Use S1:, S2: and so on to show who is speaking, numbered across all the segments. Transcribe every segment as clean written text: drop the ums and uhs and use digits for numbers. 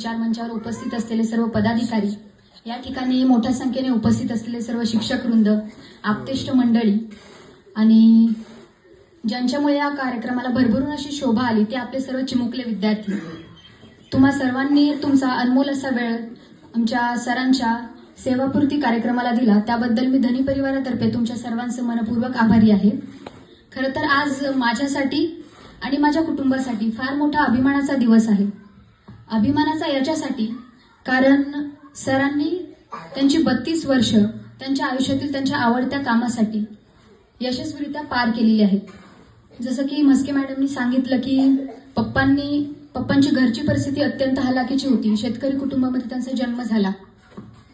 S1: विचार मंचावर उपस्थित असलेले सर्व पदाधिकारी, या ठिकाणी मोठ्या संख्येने उपस्थित असलेले सर्व शिक्षक वृंद, आप्तेष्ट मंडळी आणि ज्यांच्यामुळे या कार्यक्रमाला भरभरून अशी शोभा आली ते आपले सर्व चिमुकले विद्यार्थी, तुम्हा सर्वांनी तुमचा अनमोल असा वेळ आमच्या सरांच्या सेवापूर्ती कार्यक्रमाला दिला त्याबद्दल मी धनी परिवारातर्फे तुमच्या सर्वांचे मनपूर्वक आभारी आहे। खरं तर आज माझ्यासाठी आणि माझ्या कुटुंबासाठी फार मोठा अभिमानाचा दिवस आहे। अभिमानाचा याच्यासाठी कारण सरांनी त्यांची 32 वर्ष त्यांच्या आयुष्यातील त्यांच्या आवडत्या कामासाठी यशस्वीरित्या पार केलेली आहेत। जसं की म्हस्के मॅडमनी सांगितलं की पप्पांची घरची परिस्थिती अत्यंत हलाखीची होती। शेतकरी कुटुंबामध्ये त्यांचा जन्म झाला।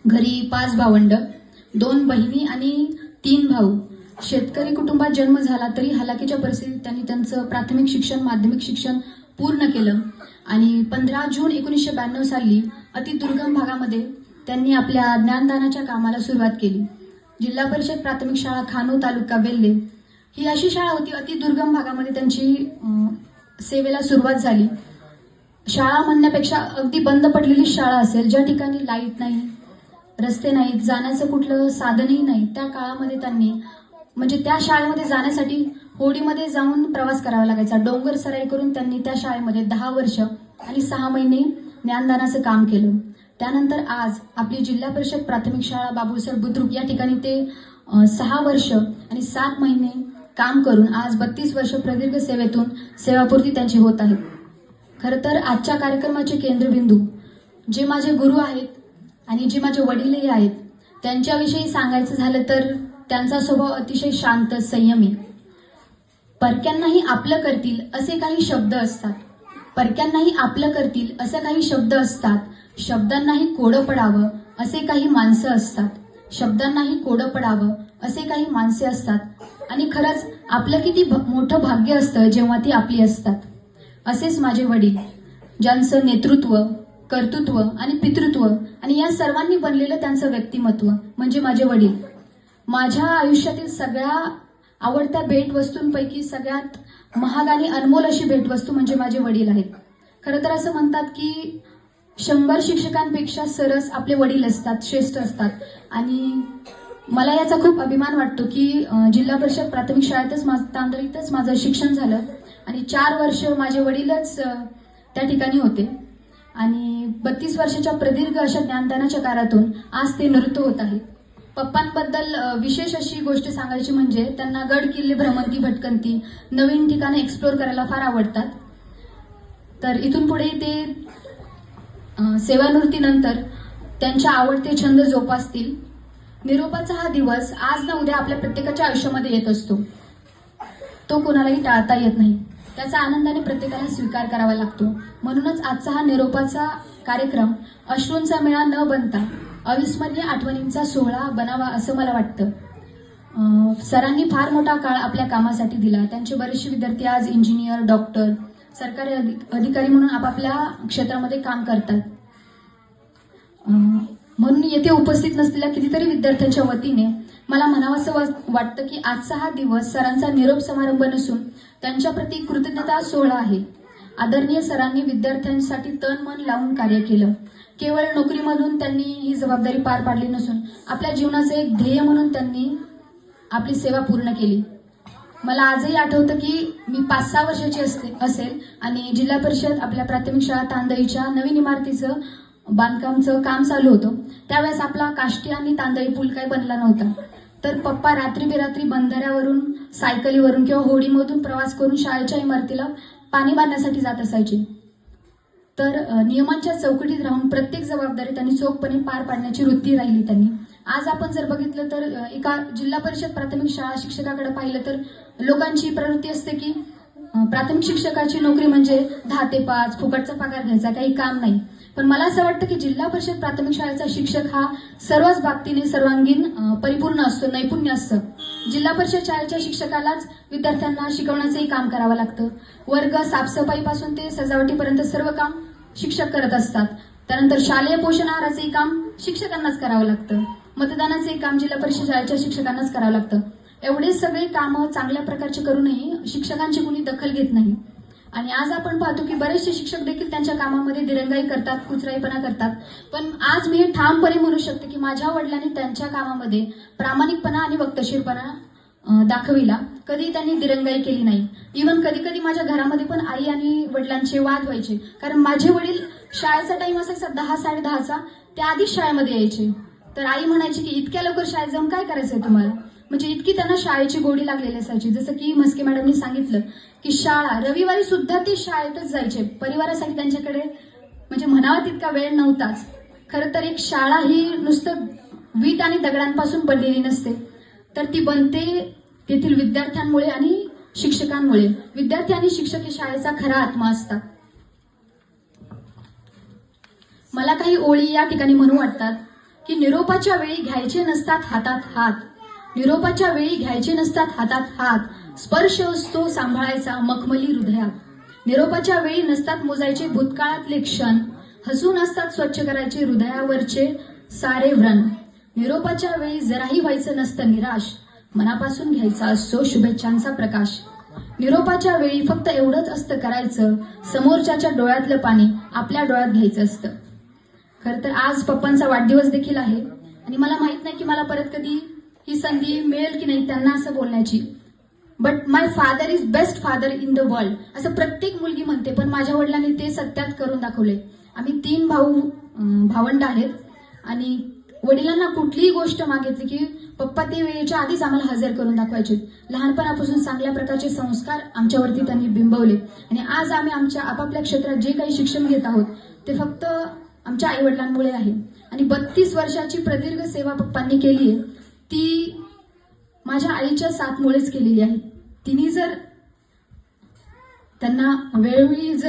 S1: घरी 5 भावंड, 2 बहिणी आणि 3 भाऊ। शेतकरी कुटुंबात जन्म झाला तरी हलाखीच्या परिस्थितीत त्यांनी त्यांचं प्राथमिक शिक्षण, माध्यमिक शिक्षण पूर्ण केलं आणि 15 जून 1992 साली अतिदुर्गम भागामध्ये त्यांनी आपल्या ज्ञानदानाच्या कामाला सुरुवात केली। जिल्हा परिषद प्राथमिक शाळा खानोद, तालुका वेल्हे ही अशी शाळा होती, अतिदुर्गम भागामध्ये त्यांची सेवेला सुरुवात झाली। शाळा म्हणण्यापेक्षा अगदी बंद पडलेली शाळा असेल, ज्या ठिकाणी लाईट नाही, रस्ते नाहीत, जाण्याचं कुठलं साधनही नाही, त्या काळामध्ये त्यांनी म्हणजे त्या शाळेमध्ये जाण्यासाठी होडीमध्ये जाऊन प्रवास करावा लागायचा। डोंगर सराई करून त्यांनी त्या शाळेमध्ये 10 वर्ष आणि 6 महिने ज्ञानदानाचं काम केलं। त्यानंतर आज आपली जिल्हा परिषद प्राथमिक शाळा बाबुलसर बुद्रुक या ठिकाणी ते 6 वर्ष आणि 7 महिने काम करून आज 32 वर्ष प्रदीर्घ सेवेतून सेवापूर्ती त्यांची होत आहे। खरं तर आजच्या कार्यक्रमाचे केंद्रबिंदू जे माझे गुरु आहेत आणि जे माझे वडीलही आहेत त्यांच्याविषयी सांगायचं झालं तर त्यांचा स्वभाव अतिशय शांत, संयमी। परक्यांनाही आपलं करतील असे काही शब्द असतात, परक्यांनाही आपलं करतील असे काही शब्द असतात, शब्दांनाही कोडं पडावं असे काही माणसं असतात, शब्दांनाही कोडं पडावं असे काही माणसे असतात आणि खरंच आपलं किती मोठं भाग्य असतं जेव्हा ती आपली असतात। असेच माझे वडील, ज्यांचं नेतृत्व, कर्तृत्व आणि पितृत्व आणि या सर्वांनी बनलेलं त्यांचं व्यक्तिमत्व म्हणजे माझे वडील। माझ्या आयुष्यातील सगळ्या आवडत्या भेटवस्तूंपैकी सगळ्यात महाग आणि अनमोल अशी भेटवस्तू म्हणजे माझे वडील आहेत। खरं तर असं म्हणतात की 100 शिक्षकांपेक्षा सरस आपले वडील असतात, श्रेष्ठ असतात आणि मला याचा खूप अभिमान वाटतो की जिल्हा परिषद प्राथमिक शाळेतच तांदळीतच माझं शिक्षण झालं आणि 4 वर्ष माझे वडीलच त्या ठिकाणी होते आणि 32 वर्षाच्या प्रदीर्घ अशा ज्ञानदानाच्या काळातून आज ते निवृत्त होत आहेत। पप्पांबद्दल विशेष अशी गोष्ट सांगायची म्हणजे त्यांना गड किल्ले भ्रमंती भटकंती, नवीन ठिकाणे एक्सप्लोर करायला फार आवडतात। तर इथून पुढे ते सेवानिवृत्तीनंतर त्यांच्या आवडते छंद जोपासतील। निरोपाचा हा दिवस आज ना उद्या आपल्या प्रत्येकाच्या आयुष्यामध्ये येत असतो, तो कोणालाही टाळता येत नाही, त्याचा आनंदाने प्रत्येकाला स्वीकार करावा लागतो। म्हणूनच आजचा हा निरोपाचा कार्यक्रम अश्रूंचा मेळा न बनता अविस्मरणीय आठवणींचा सोहळा बनावा असं मला वाटतं। सरांनी फार मोठा काळ आपल्या कामासाठी दिला। त्यांचे बरेचसे विद्यार्थी आज इंजिनियर, डॉक्टर, सरकारी अधिकारी म्हणून आपापल्या क्षेत्रामध्ये काम करतात। म्हणून येथे उपस्थित नसलेल्या कितीतरी विद्यार्थ्यांच्या वतीने मला म्हणावंसं वाटतं की आजचा हा दिवस सरांचा निरोप समारंभ नसून त्यांच्याप्रती कृतज्ञता सोहळा आहे। आदरणीय सरांनी विद्यार्थ्यांसाठी तन मन लावून कार्य केलं। केवळ नोकरीमधून त्यांनी ही जबाबदारी पार पाडली नसून आपल्या जीवनाचं एक ध्येय म्हणून त्यांनी आपली सेवा पूर्ण केली। मला आजही आठवतं की मी 5-6 वर्षाची असेल आणि जिल्हा परिषद आपल्या प्राथमिक शाळा तांदळीच्या नवीन इमारतीचं बांधकामचं काम चालू होतं। त्यावेळेस आपला काष्टी आणि तांदळी पूल काही बनला नव्हता, तर पप्पा रात्री बेरात्री बंधाऱ्यावरून, सायकलीवरून किंवा होडीमधून प्रवास करून शाळेच्या इमारतीला पाणी बांधण्यासाठी जात असायचे। तर नियमांच्या चौकटीत राहून प्रत्येक जबाबदारी त्यांनी चोखपणे पार पाडण्याची वृत्ती राहिली त्यांनी। आज आपण जर बघितलं तर एका जिल्हा परिषद प्राथमिक शाळा शिक्षकाकडे पाहिलं तर लोकांची प्रवृत्ती असते की प्राथमिक शिक्षकाची नोकरी म्हणजे 10 ते 5 फुकटचा पगार घ्यायचा, काही काम नाही। पण मला असं वाटतं की जिल्हा परिषद प्राथमिक शाळेचा शिक्षक हा सर्वच बाबतीने सर्वांगीण परिपूर्ण असतो, नैपुण्य असतं। जिल्हा परिषद शाळेच्या शिक्षकालाच विद्यार्थ्यांना शिकवण्याचंही काम करावं लागतं। वर्ग साफसफाईपासून ते सजावटीपर्यंत सर्व काम शिक्षक करत असतात। त्यानंतर शालेय पोषण आहाराचंही काम शिक्षकांनाच करावं लागतं। मतदानाचंही काम जिल्हा परिषद शाळेच्या शिक्षकांनाच करावं लागतं। एवढे सगळे कामं चांगल्या प्रकारचे करूनही शिक्षकांची कुणी दखल घेत नाही। आणि आज आपण पाहतो की बरेचसे शिक्षक देखील त्यांच्या कामामध्ये दिरंगाई करतात, कुचराईपणा करतात. पण आज मी हे ठामपणे म्हणू शकते की माझ्या वडिलांनी त्यांच्या कामामध्ये प्रामाणिकपणा आणि वक्तशीरपणा दाखविला. कधी त्यांनी दिरंगाई केली नाही. इव्हन कधी कधी माझ्या घरामध्ये पण आई आणि वडिलांचे वाद व्हायचे, कारण माझे वडील शाळेचा टाइम असायचा 10 10:30चा, ते आधीच शाळेमध्ये यायचे. तर आई म्हणायची की इतक्या लवकर शाळेत जाऊन काय करायचंय तुम्हाला, म्हणजे इतकी त्यांना शाळेची गोडी लागलेली असायची. जसं की म्हस्के मॅडमनी सांगितलं की शाळा रविवारी सुद्धा ते शाळेतच जायचे. परिवारासाठी त्यांच्याकडे म्हणजे म्हणावा तितका वेळ नव्हताच. खरं तर एक शाळा ही नुसतं वीट आणि दगडांपासून बनलेली नसते, तर ती बनते तेथील विद्यार्थ्यांमुळे आणि शिक्षकांमुळे. विद्यार्थी आणि शिक्षक हे शाळेचा खरा आत्मा असतात. मला काही ओळी या ठिकाणी म्हणू वाटतात की निरोपाच्या वेळी घ्यायचे नसतात हातात हात, निरोपाच्या वेळी घ्यायचे नसतात हातात हात, स्पर्श असतो सांभाळायचा मखमली हृदयात. निरोपाच्या वेळी नसतात मोजायचे भूतकाळातले क्षण, हसून असतात स्वच्छ करायचे हृदयावरचे सारे व्रण. निरोपाच्या वेळी जराही व्हायचं नसतं निराश, मनापासून घ्यायचा असतो शुभेच्छांचा प्रकाश. निरोपाच्या वेळी फक्त एवढंच असतं करायचं, समोरच्याच्या डोळ्यातलं पाणी आपल्या डोळ्यात घ्यायचं असतं. खरं तर आज पप्पांचा वाढदिवस देखील आहे आणि मला माहित नाही की मला परत कधी ही संधी मिळेल की नाही त्यांना असं बोलण्याची. But my father is best father in the world, असं प्रत्येक मुलगी म्हणते, पण माझ्या वडिलांनी ते सत्यात करून दाखवले. आम्ही 3 भावंड आहेत आणि वडिलांना कुठलीही गोष्ट मागितली की पप्पा ते वेळेच्या आधीच आम्हाला हजर करून दाखवायचे. लहानपणापासून चांगल्या प्रकारचे संस्कार आमच्यावरती त्यांनी बिंबवले आणि आज आम्ही आमच्या आपापल्या क्षेत्रात जे काही शिक्षण घेत आहोत ते फक्त आमच्या आई वडिलांमुळे आहे. आणि 32 वर्षाची प्रदीर्घ सेवा पप्पांनी केली आहे, ती माझ्या आईच्या साथमुळेच केलेली आहे. तिने जर त्यांना वेळोवेळी